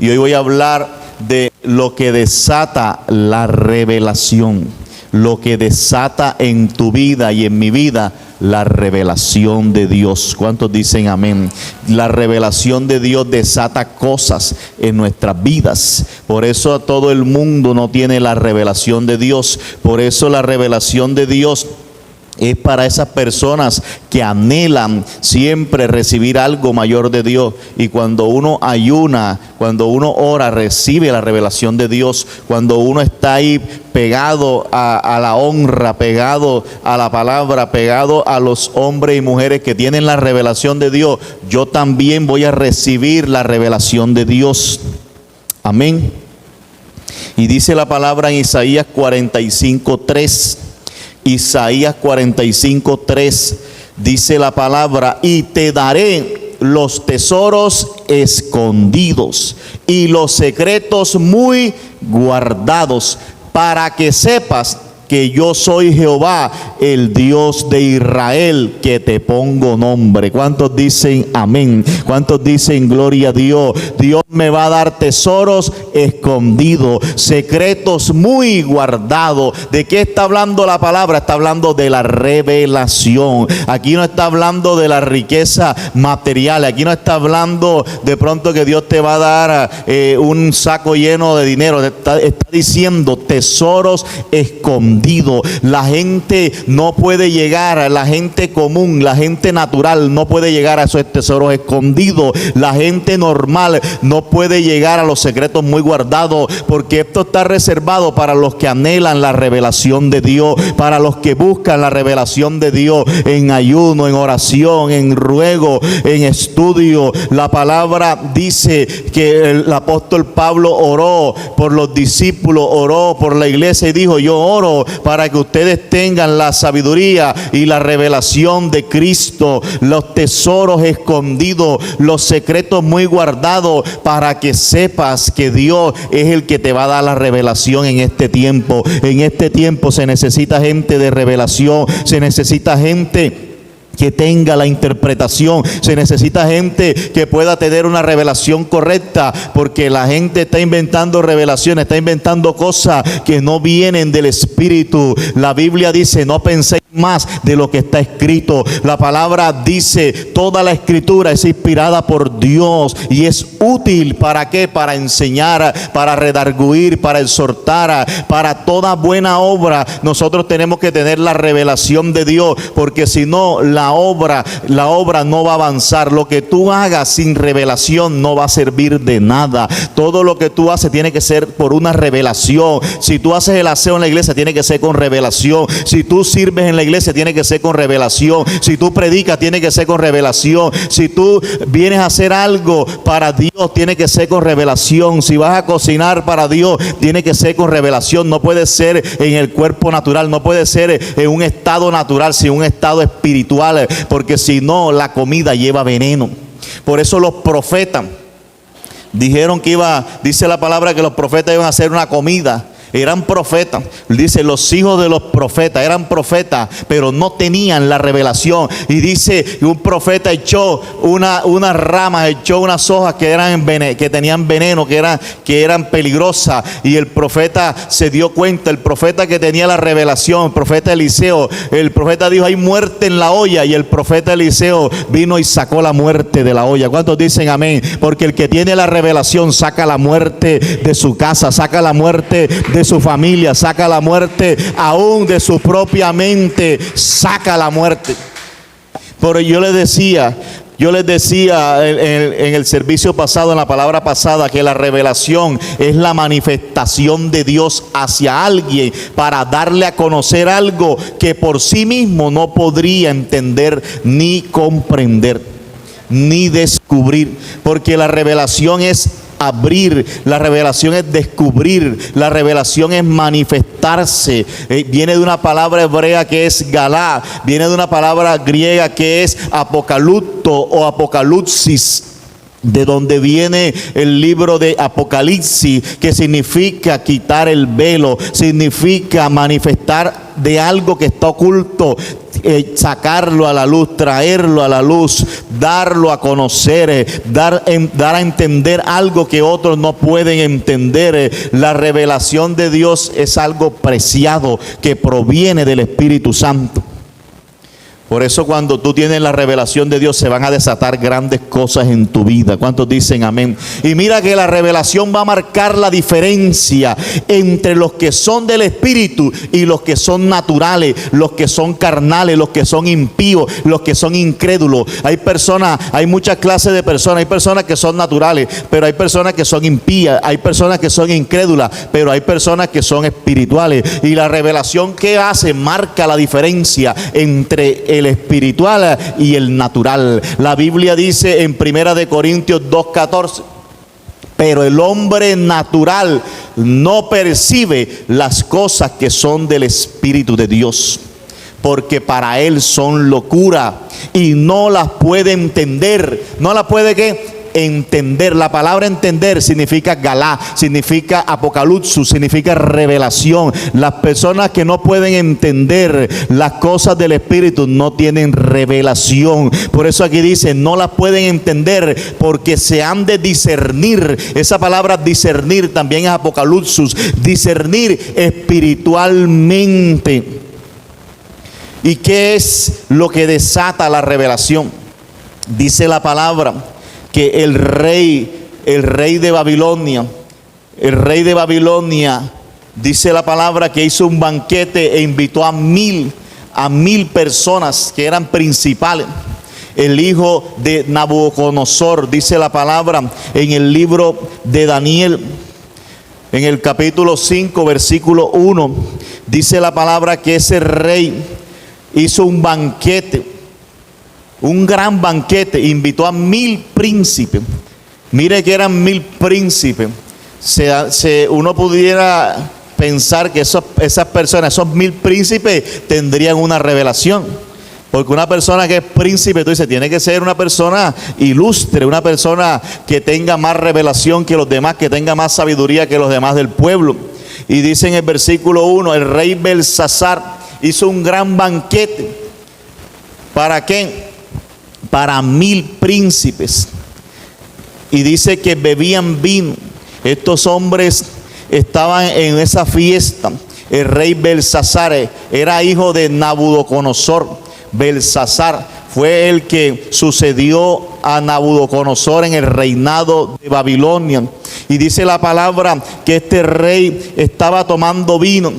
Y hoy voy a hablar de lo que desata la revelación, lo que desata en tu vida y en mi vida la revelación de Dios. ¿Cuántos dicen amén? La revelación de Dios desata cosas en nuestras vidas. Por eso todo el mundo no tiene la revelación de Dios. Por eso la revelación de Dios es para esas personas que anhelan siempre recibir algo mayor de Dios. Y cuando uno ayuna, cuando uno ora, recibe la revelación de Dios. Cuando uno está ahí pegado a la honra, pegado a la palabra, pegado a los hombres y mujeres que tienen la revelación de Dios, yo también voy a recibir la revelación de Dios. Amén. Y dice la palabra en Isaías 45:3. Isaías 45:3 dice la palabra: y te daré los tesoros escondidos y los secretos muy guardados, para que sepas que yo soy Jehová, el Dios de Israel, que te pongo nombre. ¿Cuántos dicen amén? ¿Cuántos dicen gloria a Dios? Dios me va a dar tesoros escondidos, secretos muy guardados. ¿De qué está hablando la palabra? Está hablando de la revelación. Aquí no está hablando de la riqueza material. Aquí no está hablando de pronto que Dios te va a dar un saco lleno de dinero. Está diciendo tesoros escondidos. La gente no puede llegar, la gente común, la gente natural no puede llegar a esos tesoros escondidos. La gente normal no puede llegar a los secretos muy guardados, porque esto está reservado para los que anhelan la revelación de Dios, para los que buscan la revelación de Dios en ayuno, en oración, en ruego, en estudio. La palabra dice que el apóstol Pablo oró por los discípulos, oró por la iglesia y dijo: yo oro para que ustedes tengan la sabiduría y la revelación de Cristo, los tesoros escondidos, los secretos muy guardados, para que sepas que Dios es el que te va a dar la revelación en este tiempo. En este tiempo se necesita gente de revelación, se necesita gente que tenga la interpretación, se necesita gente que pueda tener una revelación correcta, porque la gente está inventando revelaciones, está inventando cosas que no vienen del Espíritu. La Biblia dice: no penséis más de lo que está escrito. La palabra dice: toda la escritura es inspirada por Dios y es útil. ¿Para qué? Para enseñar, para redarguir, para exhortar, para toda buena obra. Nosotros tenemos que tener la revelación de Dios, porque si no, la obra no va a avanzar. Lo que tú hagas sin revelación no va a servir de nada. Todo lo que tú haces tiene que ser por una revelación. Si tú haces el aseo en la iglesia, tiene que ser con revelación. Si tú sirves en la iglesia, tiene que ser con revelación. Si tú predicas, tiene que ser con revelación. Si tú vienes a hacer algo para Dios, tiene que ser con revelación. Si vas a cocinar para Dios, tiene que ser con revelación. No puede ser en el cuerpo natural, no puede ser en un estado natural, sino un estado espiritual, porque si no, la comida lleva veneno. Por eso los profetas dijeron que dice la palabra que los profetas iban a hacer una comida. Eran profetas, dice, los hijos de los profetas eran profetas, pero no tenían la revelación. Y dice que un profeta echó unas ramas, echó unas hojas que tenían veneno, que eran peligrosas. Y el profeta se dio cuenta, el profeta que tenía la revelación, el profeta Eliseo, el profeta dijo: hay muerte en la olla. Y el profeta Eliseo vino y sacó la muerte de la olla. ¿Cuántos dicen amén? Porque el que tiene la revelación saca la muerte de su casa, saca la muerte de su familia, saca la muerte aún de su propia mente, saca la muerte. Pero yo les decía en el servicio pasado, en la palabra pasada, que la revelación es la manifestación de Dios hacia alguien para darle a conocer algo que por sí mismo no podría entender ni comprender ni descubrir, porque la revelación es abrir, la revelación es descubrir, la revelación es manifestarse. Viene de una palabra hebrea que es galá, viene de una palabra griega que es apocalupto o apocalipsis, de donde viene el libro de Apocalipsis, que significa quitar el velo, significa manifestar de algo que está oculto. sacarlo a la luz, traerlo a la luz, darlo a conocer, dar a entender algo que otros no pueden entender. La revelación de Dios es algo preciado que proviene del Espíritu Santo. Por eso cuando tú tienes la revelación de Dios se van a desatar grandes cosas en tu vida. ¿Cuántos dicen amén? Y mira que la revelación va a marcar la diferencia entre los que son del Espíritu y los que son naturales, los que son carnales, los que son impíos, los que son incrédulos. Hay muchas clases de personas. Hay personas que son naturales, pero hay personas que son impías. Hay personas que son incrédulas, pero hay personas que son espirituales. Y la revelación que hace marca la diferencia entre el espiritual y el natural. La Biblia dice en 1 de Corintios 2:14: pero el hombre natural no percibe las cosas que son del Espíritu de Dios, porque para él son locura y no las puede entender. ¿No las puede qué? Entender. La palabra entender significa galá, significa apocalipsis, significa revelación. Las personas que no pueden entender las cosas del Espíritu no tienen revelación. Por eso aquí dice, no las pueden entender porque se han de discernir. Esa palabra discernir también es apocalipsis, discernir espiritualmente. ¿Y qué es lo que desata la revelación? Dice la palabra que el rey de Babilonia, dice la palabra que hizo un banquete e invitó a mil personas que eran principales. El hijo de Nabucodonosor, dice la palabra en el libro de Daniel, en el capítulo 5, versículo 1, dice la palabra que ese rey hizo un banquete, un gran banquete, invitó a 1000 príncipes. Mire que eran 1000 príncipes. Uno pudiera pensar que esas personas, esos 1000 príncipes, tendrían una revelación. Porque una persona que es príncipe, tú dices, tiene que ser una persona ilustre, una persona que tenga más revelación que los demás, que tenga más sabiduría que los demás del pueblo. Y dice en el versículo 1, el rey Belsasar hizo un gran banquete. ¿Para qué? Para 1000 príncipes. Y dice que bebían vino. Estos hombres estaban en esa fiesta. El rey Belsasar era hijo de Nabucodonosor. Belsasar fue el que sucedió a Nabucodonosor en el reinado de Babilonia. Y dice la palabra que este rey estaba tomando vino.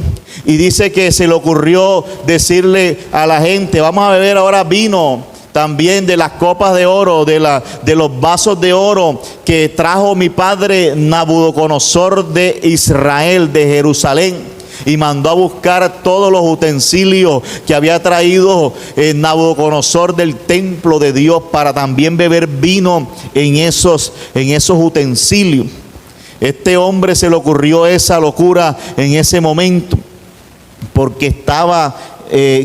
Y dice que se le ocurrió decirle a la gente, vamos a beber ahora vino también de las copas de oro, de los vasos de oro que trajo mi padre Nabucodonosor de Israel, de Jerusalén. Y mandó a buscar todos los utensilios que había traído Nabucodonosor del templo de Dios para también beber vino en esos utensilios. Este hombre se le ocurrió esa locura en ese momento porque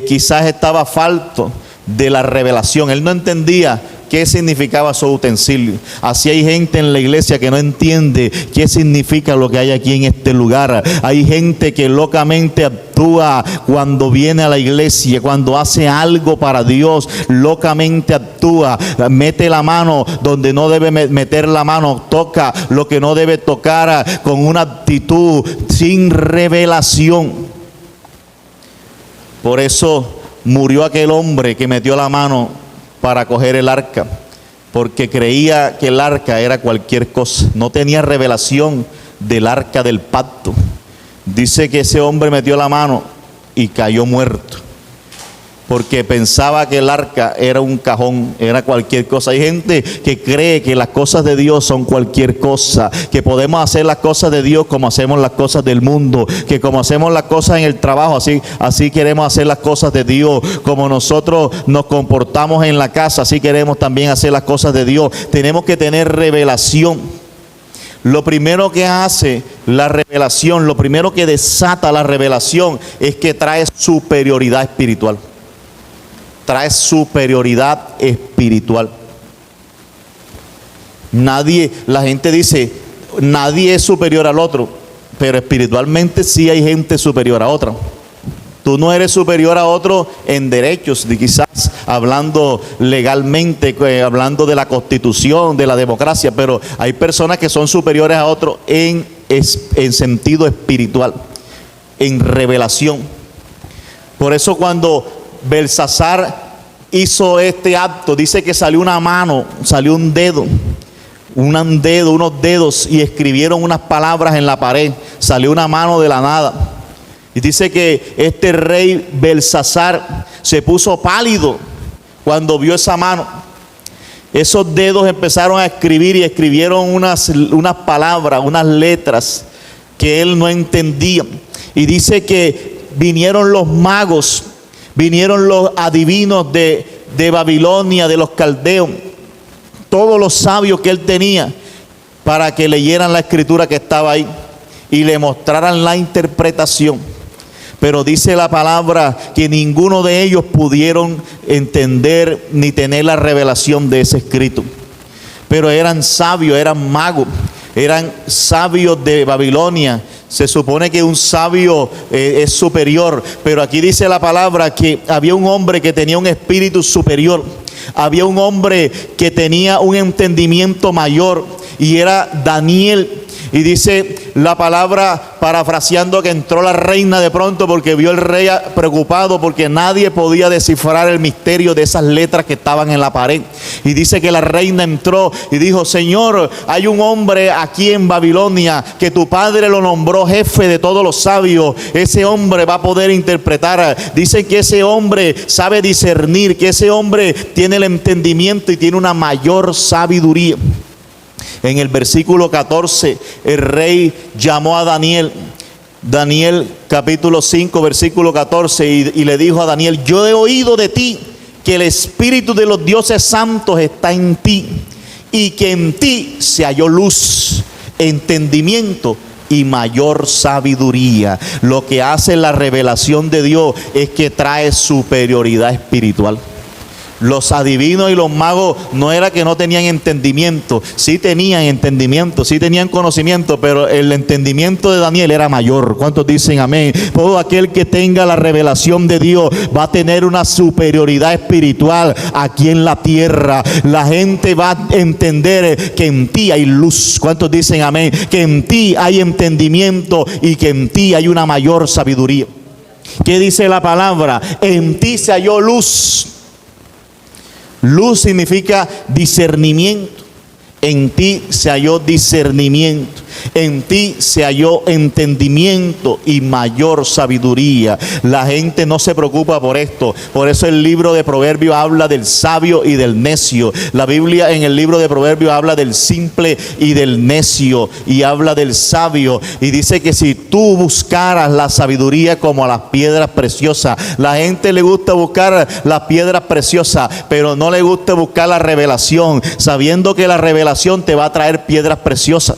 quizás estaba falto de la revelación. Él no entendía qué significaba esos utensilios. Así hay gente en la iglesia que no entiende qué significa lo que hay aquí en este lugar. Hay gente que locamente actúa cuando viene a la iglesia, cuando hace algo para Dios, locamente actúa, mete la mano donde no debe meter la mano, toca lo que no debe tocar, con una actitud sin revelación. Por eso murió aquel hombre que metió la mano para coger el arca, porque creía que el arca era cualquier cosa. No tenía revelación del arca del pacto. Dice que ese hombre metió la mano y cayó muerto, porque pensaba que el arca era un cajón, era cualquier cosa. Hay gente que cree que las cosas de Dios son cualquier cosa, que podemos hacer las cosas de Dios como hacemos las cosas del mundo, que como hacemos las cosas en el trabajo, así queremos hacer las cosas de Dios, como nosotros nos comportamos en la casa, así queremos también hacer las cosas de Dios. Tenemos que tener revelación. Lo primero que hace la revelación, lo primero que desata la revelación es que trae superioridad espiritual. Trae superioridad espiritual. La gente dice, nadie es superior al otro, pero espiritualmente sí hay gente superior a otra. Tú no eres superior a otro en derechos, quizás hablando legalmente, hablando de la Constitución, de la democracia, pero hay personas que son superiores a otros en sentido espiritual, en revelación. Por eso cuando Belsasar hizo este acto, dice que salió una mano, salió un dedo, unos dedos, y escribieron unas palabras en la pared. Salió una mano de la nada. Y dice que este rey Belsasar se puso pálido cuando vio esa mano. Esos dedos empezaron a escribir y escribieron unas palabras, unas letras que él no entendía. Y dice que vinieron los magos, vinieron los adivinos de Babilonia, de los caldeos, todos los sabios que él tenía, para que leyeran la escritura que estaba ahí y le mostraran la interpretación. Pero dice la palabra que ninguno de ellos pudieron entender ni tener la revelación de ese escrito. Pero eran sabios, eran magos, eran sabios de Babilonia. Se supone que un sabio es superior, pero aquí dice la palabra que había un hombre que tenía un espíritu superior. Había un hombre que tenía un entendimiento mayor, y era Daniel. Y dice la palabra, parafraseando, que entró la reina de pronto porque vio el rey preocupado porque nadie podía descifrar el misterio de esas letras que estaban en la pared. Y dice que la reina entró y dijo: Señor, hay un hombre aquí en Babilonia que tu padre lo nombró jefe de todos los sabios. Ese hombre va a poder interpretar. Dice que ese hombre sabe discernir, que ese hombre tiene el entendimiento y tiene una mayor sabiduría. En el versículo 14, el rey llamó a Daniel. Daniel capítulo 5, versículo 14, y le dijo a Daniel: yo he oído de ti que el espíritu de los dioses santos está en ti, y que en ti se halló luz, entendimiento y mayor sabiduría. Lo que hace la revelación de Dios es que trae superioridad espiritual. Los adivinos y los magos no era que no tenían entendimiento, sí tenían entendimiento, sí tenían conocimiento, pero el entendimiento de Daniel era mayor. ¿Cuántos dicen amén? Todo aquel que tenga la revelación de Dios va a tener una superioridad espiritual aquí en la tierra. La gente va a entender que en ti hay luz. ¿Cuántos dicen amén? Que en ti hay entendimiento y que en ti hay una mayor sabiduría. ¿Qué dice la palabra? En ti se halló luz. Luz significa discernimiento. En ti se halló discernimiento. En ti se halló entendimiento y mayor sabiduría. La gente no se preocupa por esto. Por eso el libro de Proverbios habla del sabio y del necio. La Biblia en el libro de Proverbios habla del simple y del necio, y habla del sabio. Y dice que si tú buscaras la sabiduría como a las piedras preciosas. La gente le gusta buscar las piedras preciosas, pero no le gusta buscar la revelación, sabiendo que la revelación te va a traer piedras preciosas.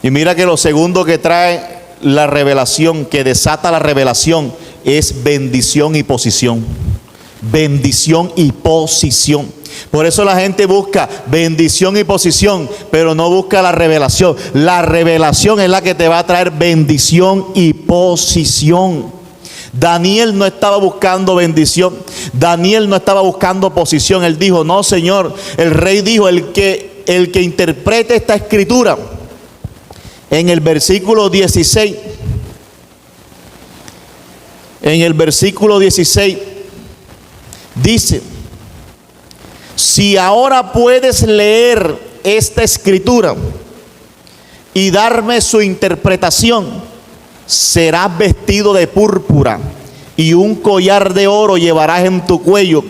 Y mira que lo segundo que trae la revelación, que desata la revelación, es bendición y posición. Bendición y posición. Por eso la gente busca bendición y posición, pero no busca la revelación. La revelación es la que te va a traer bendición y posición. Daniel no estaba buscando bendición. Daniel no estaba buscando posición. Él dijo: no, Señor. El rey dijo: el que interprete esta escritura. En el versículo 16, dice: si ahora puedes leer esta escritura y darme su interpretación, serás vestido de púrpura y un collar de oro llevarás en tu cuello,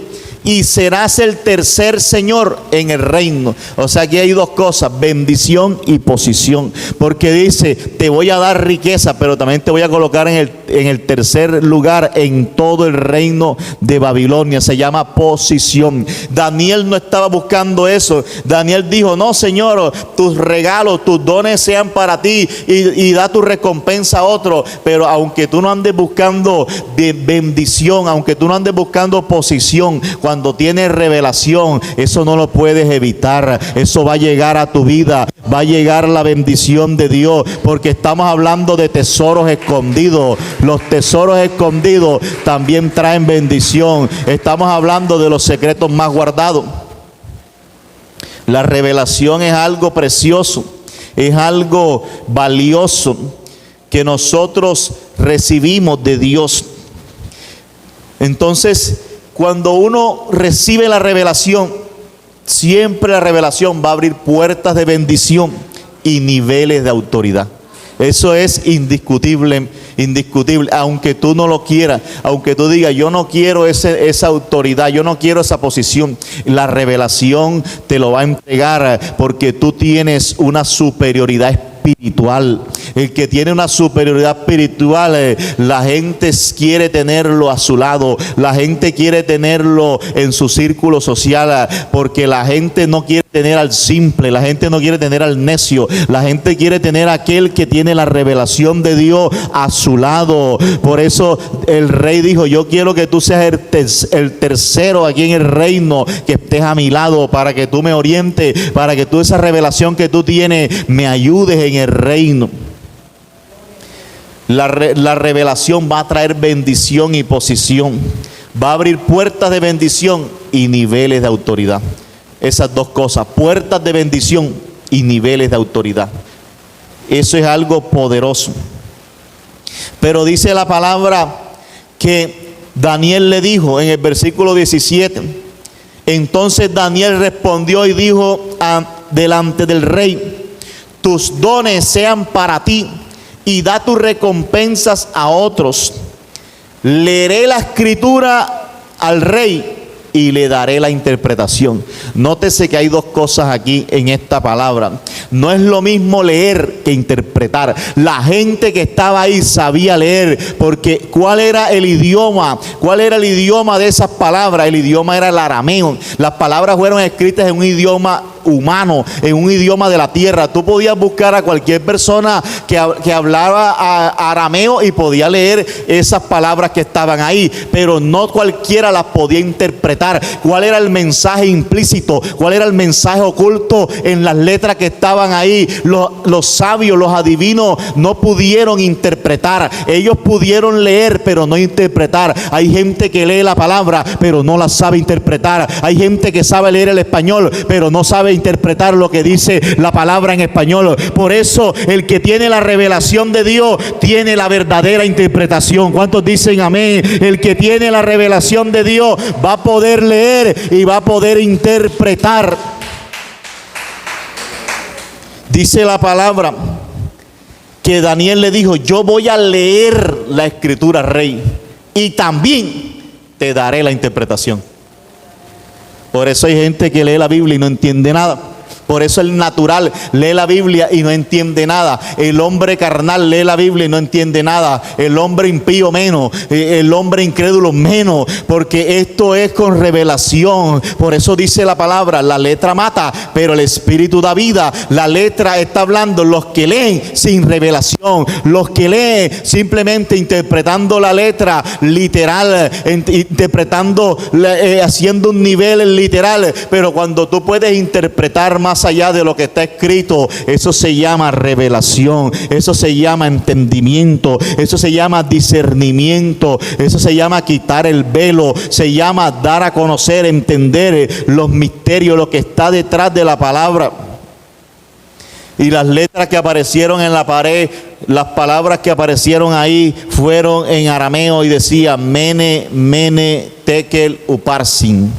y serás el tercer señor en el reino. O sea, aquí hay dos cosas: bendición y posición. Porque dice: te voy a dar riqueza, pero también te voy a colocar en el tercer lugar en todo el reino de Babilonia. Se llama posición. Daniel no estaba buscando eso. Daniel dijo: no, Señor, tus regalos, tus dones sean para ti, y da tu recompensa a otro. Pero aunque tú no andes buscando de bendición, aunque tú no andes buscando posición, cuando cuando tienes revelación, eso no lo puedes evitar. Eso va a llegar a tu vida, va a llegar la bendición de Dios, porque estamos hablando de tesoros escondidos. Los tesoros escondidos también traen bendición. Estamos hablando de los secretos más guardados. La revelación es algo precioso, es algo valioso que nosotros recibimos de Dios. Entonces, cuando uno recibe la revelación, siempre la revelación va a abrir puertas de bendición y niveles de autoridad. Eso es indiscutible, indiscutible, aunque tú no lo quieras, aunque tú digas, yo no quiero esa autoridad, yo no quiero esa posición. La revelación te lo va a entregar porque tú tienes una superioridad espiritual. El que tiene una superioridad espiritual, la gente quiere tenerlo a su lado, la gente quiere tenerlo en su círculo social, porque la gente no quiere tener al simple, la gente no quiere tener al necio, la gente quiere tener a aquel que tiene la revelación de Dios a su lado. Por eso el rey dijo, yo quiero que tú seas el tercero aquí en el reino, que estés a mi lado para que tú me orientes, para que tú esa revelación que tú tienes me ayudes en el reino. La revelación va a traer bendición y posición, va a abrir puertas de bendición y niveles de autoridad. Esas dos cosas, puertas de bendición y niveles de autoridad. Eso es algo poderoso. Pero dice la palabra que Daniel le dijo en el versículo 17, entonces Daniel respondió y dijo delante del rey, tus dones sean para ti y da tus recompensas a otros. Leeré la escritura al rey y le daré la interpretación. Nótese que hay dos cosas aquí en esta palabra. No es lo mismo leer que interpretar. La gente que estaba ahí sabía leer, porque ¿cuál era el idioma? ¿Cuál era el idioma de esas palabras? El idioma era el arameo. Las palabras fueron escritas en un idioma humano, en un idioma de la tierra. Tú podías buscar a cualquier persona que hablaba arameo y podía leer esas palabras que estaban ahí, pero no cualquiera las podía interpretar. ¿Cuál era el mensaje implícito? ¿Cuál era el mensaje oculto en las letras que estaban ahí? Los sabios, los adivinos no pudieron interpretar. Ellos pudieron leer, pero no interpretar. Hay gente que lee la palabra, pero no la sabe interpretar. Hay gente que sabe leer el español, pero no sabe interpretar lo que dice la palabra en español. Por eso el que tiene la revelación de Dios tiene la verdadera interpretación. ¿Cuántos dicen amén? El que tiene la revelación de Dios va a poder leer y va a poder interpretar. Dice la palabra que Daniel le dijo, yo voy a leer la escritura, rey, y también te daré la interpretación. Por eso hay gente que lee la Biblia y no entiende nada. Por eso el natural lee la Biblia y no entiende nada. El hombre carnal lee la Biblia y no entiende nada. El hombre impío menos. El hombre incrédulo menos. Porque esto es con revelación. Por eso dice la palabra, la letra mata, pero el espíritu da vida. La letra está hablando los que leen sin revelación. Los que leen simplemente interpretando la letra literal. Interpretando, haciendo un nivel literal. Pero cuando tú puedes interpretar más allá de lo que está escrito, eso se llama revelación, eso se llama entendimiento, eso se llama discernimiento, eso se llama quitar el velo, se llama dar a conocer, entender los misterios, lo que está detrás de la palabra. Y las letras que aparecieron en la pared, las palabras que aparecieron ahí fueron en arameo y decía Mene, Mene, Tekel, Uparsin.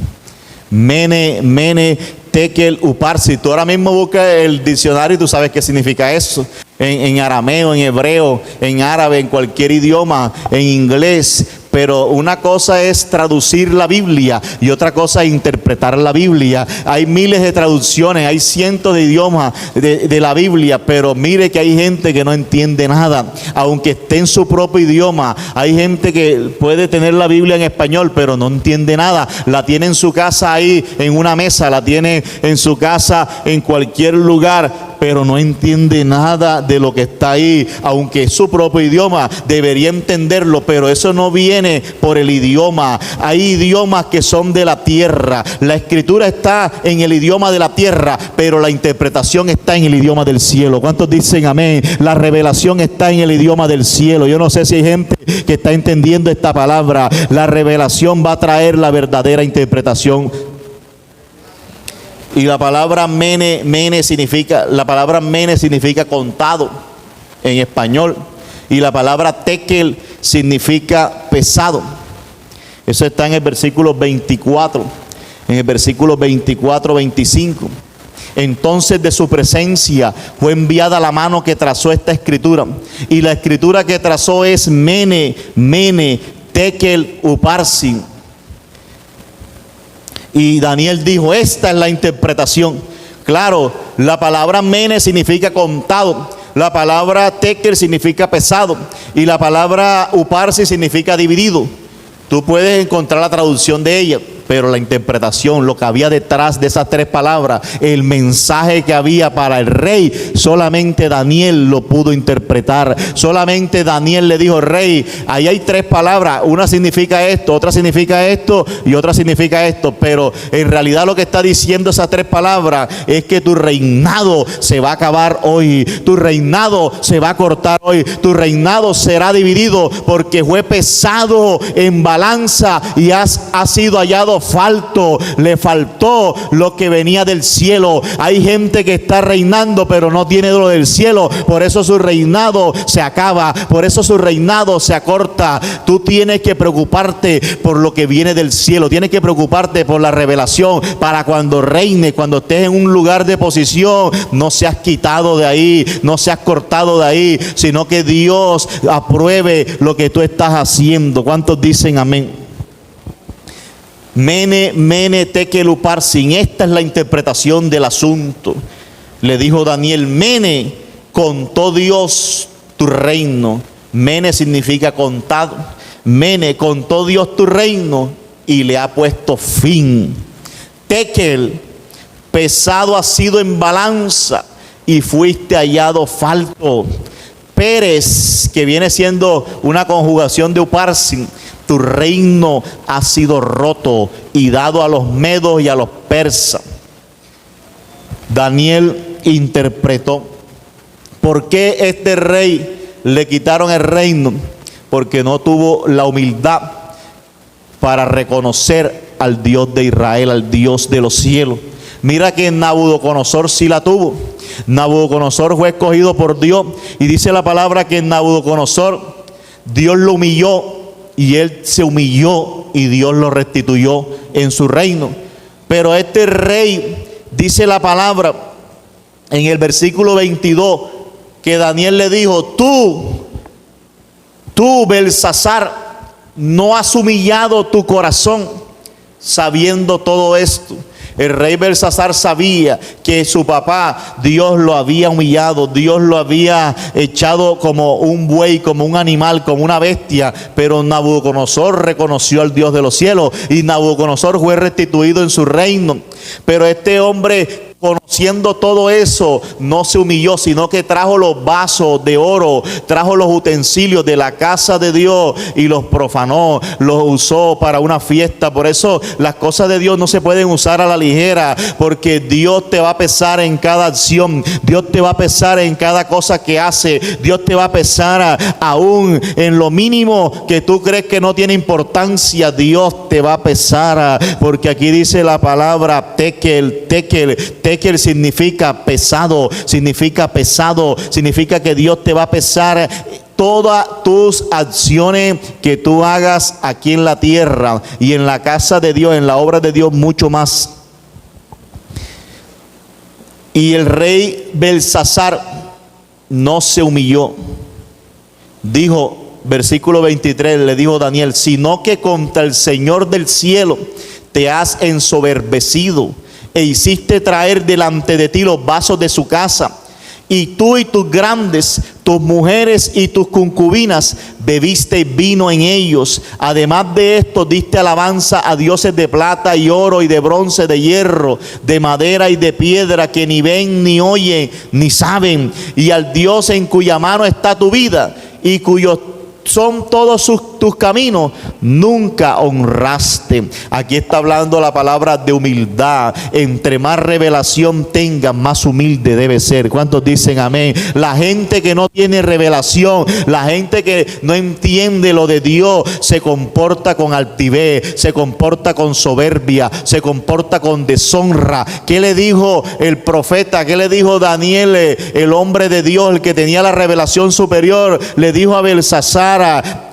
Mene, Mene, Tekel, Uparsin. Tú ahora mismo buscas el diccionario y tú sabes qué significa eso. En arameo, en hebreo, en árabe, en cualquier idioma, en inglés. Pero una cosa es traducir la Biblia y otra cosa es interpretar la Biblia. Hay miles de traducciones, hay cientos de idiomas de la Biblia, pero mire que hay gente que no entiende nada, aunque esté en su propio idioma. Hay gente que puede tener la Biblia en español, pero no entiende nada. La tiene en su casa ahí, en una mesa, la tiene en su casa, en cualquier lugar, pero no entiende nada de lo que está ahí, aunque es su propio idioma, debería entenderlo, pero eso no viene por el idioma. Hay idiomas que son de la tierra, la escritura está en el idioma de la tierra, pero la interpretación está en el idioma del cielo. ¿Cuántos dicen amén? La revelación está en el idioma del cielo. Yo no sé si hay gente que está entendiendo esta palabra. La revelación va a traer la verdadera interpretación. Y la palabra mene significa contado en español, y la palabra tekel significa pesado. Eso está en el versículo 24, en el versículo 24-25. Entonces de su presencia fue enviada la mano que trazó esta escritura, y la escritura que trazó es mene, tekel, uparsin. Y Daniel dijo, esta es la interpretación. Claro, la palabra mene significa contado, la palabra tekel significa pesado, y la palabra uparsi significa dividido. Tú puedes encontrar la traducción de ella, pero la interpretación, lo que había detrás de esas tres palabras, el mensaje que había para el rey, solamente Daniel lo pudo interpretar. Solamente Daniel le dijo, rey, ahí hay tres palabras, una significa esto, otra significa esto y otra significa esto, pero en realidad lo que está diciendo esas tres palabras es que tu reinado se va a acabar hoy, tu reinado se va a cortar hoy, tu reinado será dividido, porque fue pesado en balanza y ha sido hallado falto, le faltó lo que venía del cielo. Hay gente que está reinando pero no tiene lo del cielo, por eso su reinado se acaba, por eso su reinado se acorta. Tú tienes que preocuparte por lo que viene del cielo, tienes que preocuparte por la revelación, para cuando reine, cuando estés en un lugar de posición, no seas quitado de ahí, no seas cortado de ahí, sino que Dios apruebe lo que tú estás haciendo. ¿Cuántos dicen amén? Mene, tekel, uparsin. Esta es la interpretación del asunto. Le dijo Daniel, mene, contó Dios tu reino. Mene significa contado. Mene, contó Dios tu reino y le ha puesto fin. Tekel, pesado ha sido en balanza y fuiste hallado falto. Pérez, que viene siendo una conjugación de uparsin, tu reino ha sido roto y dado a los medos y a los persas. Daniel interpretó. ¿Por qué este rey le quitaron el reino? Porque no tuvo la humildad para reconocer al Dios de Israel, al Dios de los cielos. Mira que Nabucodonosor sí la tuvo. Nabucodonosor fue escogido por Dios, y dice la palabra que en Nabucodonosor Dios lo humilló, y él se humilló y Dios lo restituyó en su reino. Pero este rey, dice la palabra en el versículo 22, que Daniel le dijo, tú Belsasar, no has humillado tu corazón sabiendo todo esto. El rey Belsasar sabía que su papá, Dios lo había humillado, Dios lo había echado como un buey, como un animal, como una bestia, pero Nabucodonosor reconoció al Dios de los cielos y Nabucodonosor fue restituido en su reino. Pero este hombre, conociendo todo eso, no se humilló, sino que trajo los vasos de oro, trajo los utensilios de la casa de Dios y los profanó, los usó para una fiesta. Por eso las cosas de Dios no se pueden usar a la ligera, porque Dios te va a pesar en cada acción, Dios te va a pesar en cada cosa que hace, Dios te va a pesar aún en lo mínimo que tú crees que no tiene importancia. Dios te va a pesar, porque aquí dice la palabra tekel. Tekel significa pesado, significa que Dios te va a pesar todas tus acciones que tú hagas aquí en la tierra y en la casa de Dios, en la obra de Dios, mucho más. Y el rey Belsasar no se humilló. Dijo, versículo 23, le dijo Daniel, sino que contra el Señor del cielo te has ensoberbecido e hiciste traer delante de ti los vasos de su casa, y tú y tus grandes, tus mujeres y tus concubinas bebiste vino en ellos. Además de esto, diste alabanza a dioses de plata y oro y de bronce, de hierro, de madera y de piedra, que ni ven, ni oyen, ni saben, y al Dios en cuya mano está tu vida y cuyos son todos tus caminos, nunca honraste. Aquí está hablando la palabra de humildad. Entre más revelación tenga, más humilde debe ser. ¿Cuántos dicen amén? La gente que no tiene revelación, la gente que no entiende lo de Dios, se comporta con altivez, se comporta con soberbia, se comporta con deshonra. ¿Qué le dijo el profeta? ¿Qué le dijo Daniel, el hombre de Dios, el que tenía la revelación superior? Le dijo a Belsasar: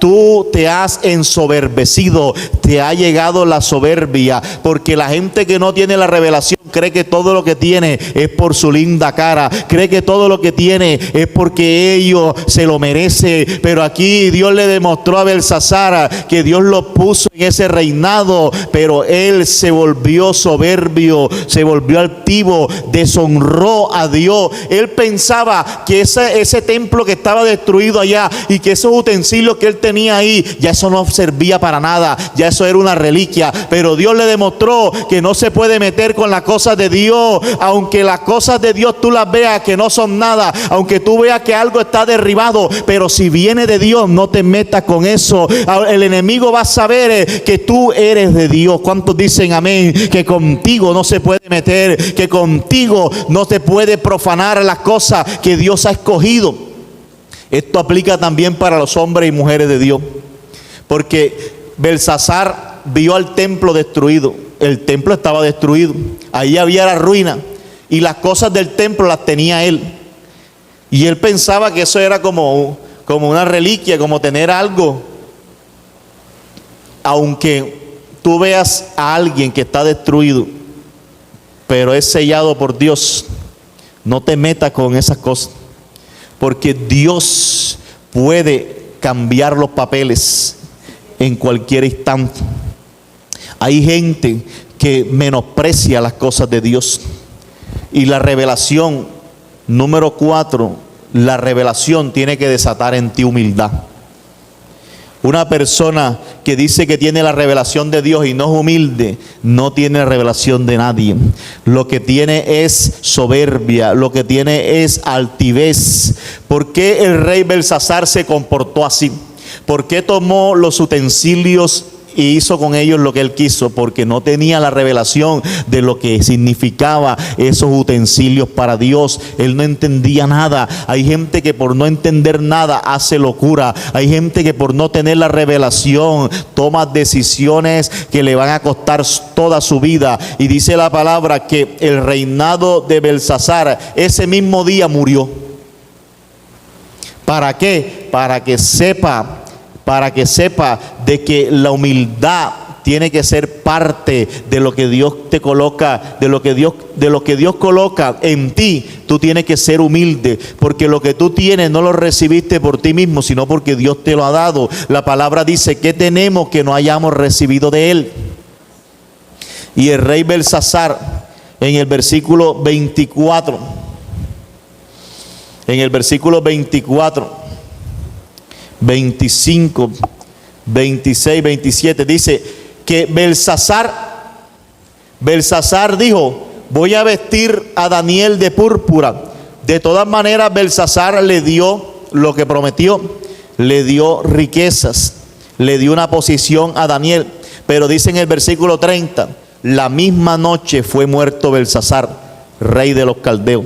tú te has ensoberbecido, te ha llegado la soberbia, porque la gente que no tiene la revelación cree que todo lo que tiene es por su linda cara, cree que todo lo que tiene es porque ellos se lo merece. Pero aquí Dios le demostró a Belsasar que Dios lo puso en ese reinado, pero él se volvió soberbio, se volvió altivo, deshonró a Dios. Él pensaba que ese templo que estaba destruido allá y que esos utensilios que él tenía ahí, ya eso no servía para nada, ya eso era una reliquia. Pero Dios le demostró que no se puede meter con las cosas de Dios. Aunque las cosas de Dios tú las veas que no son nada, aunque tú veas que algo está derribado, pero si viene de Dios, no te metas con eso. El enemigo va a saber que tú eres de Dios. ¿Cuántos dicen amén? Que contigo no se puede meter, que contigo no se puede profanar las cosas que Dios ha escogido. Esto aplica también para los hombres y mujeres de Dios, porque Belsasar vio al templo destruido. El templo estaba destruido, ahí había la ruina, y las cosas del templo las tenía él, y él pensaba que eso era como una reliquia, como tener algo. Aunque tú veas a alguien que está destruido, pero es sellado por Dios, no te metas con esas cosas, porque Dios puede cambiar los papeles en cualquier instante. Hay gente que menosprecia las cosas de Dios. Y la revelación, número 4, la revelación tiene que desatar en ti humildad. Una persona que dice que tiene la revelación de Dios y no es humilde, no tiene revelación de nadie. Lo que tiene es soberbia, lo que tiene es altivez. ¿Por qué el rey Belsasar se comportó así? ¿Por qué tomó los utensilios y hizo con ellos lo que él quiso? Porque no tenía la revelación de lo que significaba esos utensilios para Dios. Él no entendía nada. Hay gente que por no entender nada hace locura. Hay gente que por no tener la revelación toma decisiones que le van a costar toda su vida. Y dice la palabra que el reinado de Belsasar ese mismo día murió. ¿Para qué? Para que sepa de que la humildad tiene que ser parte de lo que Dios te coloca, de lo que Dios coloca en ti. Tú tienes que ser humilde, porque lo que tú tienes no lo recibiste por ti mismo, sino porque Dios te lo ha dado. La palabra dice: ¿qué tenemos que no hayamos recibido de Él? Y el rey Belsasar, en el versículo 24, 25, 26, 27, dice que Belsasar dijo: voy a vestir a Daniel de púrpura. De todas maneras, Belsasar le dio lo que prometió, le dio riquezas, le dio una posición a Daniel. Pero dice en el versículo 30, la misma noche fue muerto Belsasar, rey de los caldeos.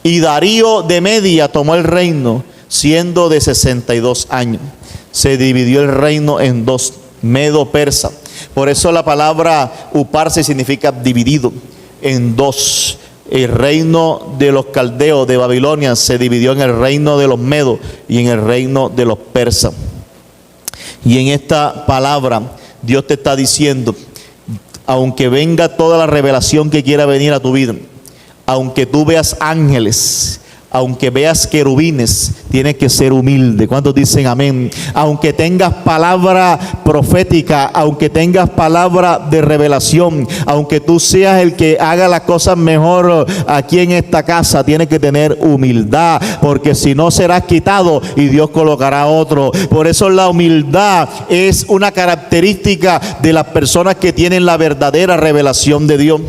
Y Darío de Media tomó el reino, siendo de 62 años. Se dividió el reino en dos, medo-persa. Por eso la palabra uparse significa dividido en dos. El reino de los caldeos de Babilonia se dividió en el reino de los medos y en el reino de los persas. Y en esta palabra Dios te está diciendo: aunque venga toda la revelación que quiera venir a tu vida, aunque tú veas ángeles, Aunque veas querubines, tienes que ser humilde. ¿Cuántos dicen amén? Aunque tengas palabra profética, aunque tengas palabra de revelación, aunque tú seas el que haga las cosas mejor aquí en esta casa, tienes que tener humildad, porque si no serás quitado y Dios colocará otro. Por eso la humildad es una característica de las personas que tienen la verdadera revelación de Dios.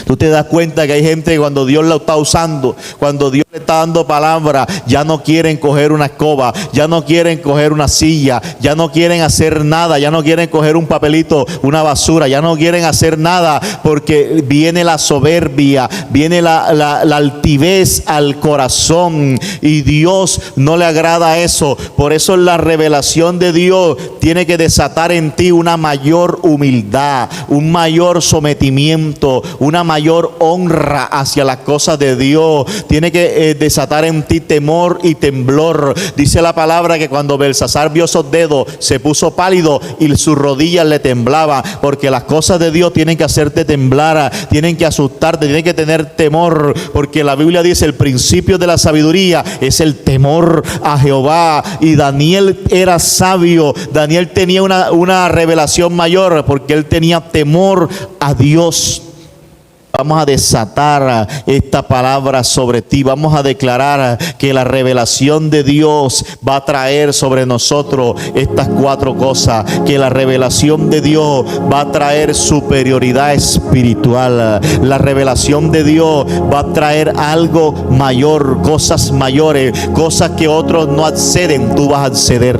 Tú te das cuenta que hay gente que cuando Dios la está usando, cuando Dios le está dando palabra, ya no quieren coger una escoba, ya no quieren coger una silla, ya no quieren hacer nada, ya no quieren coger un papelito, una basura, ya no quieren hacer nada, porque viene la soberbia, viene la altivez al corazón, y Dios no le agrada eso. Por eso la revelación de Dios tiene que desatar en ti una mayor humildad, un mayor sometimiento, una mayor honra hacia las cosas de Dios. Tiene que desatar en ti temor y temblor. Dice la palabra que cuando Belsasar vio esos dedos, se puso pálido y sus rodillas le temblaban, porque las cosas de Dios tienen que hacerte temblar, tienen que asustarte, tienen que tener temor, porque la Biblia dice: el principio de la sabiduría es el temor a Jehová. Y Daniel era sabio, Daniel tenía una revelación mayor, porque él tenía temor a Dios. Vamos a desatar esta palabra sobre ti. Vamos a declarar que la revelación de Dios va a traer sobre nosotros estas 4 cosas. Que la revelación de Dios va a traer superioridad espiritual. La revelación de Dios va a traer algo mayor, cosas mayores, cosas que otros no acceden, tú vas a acceder.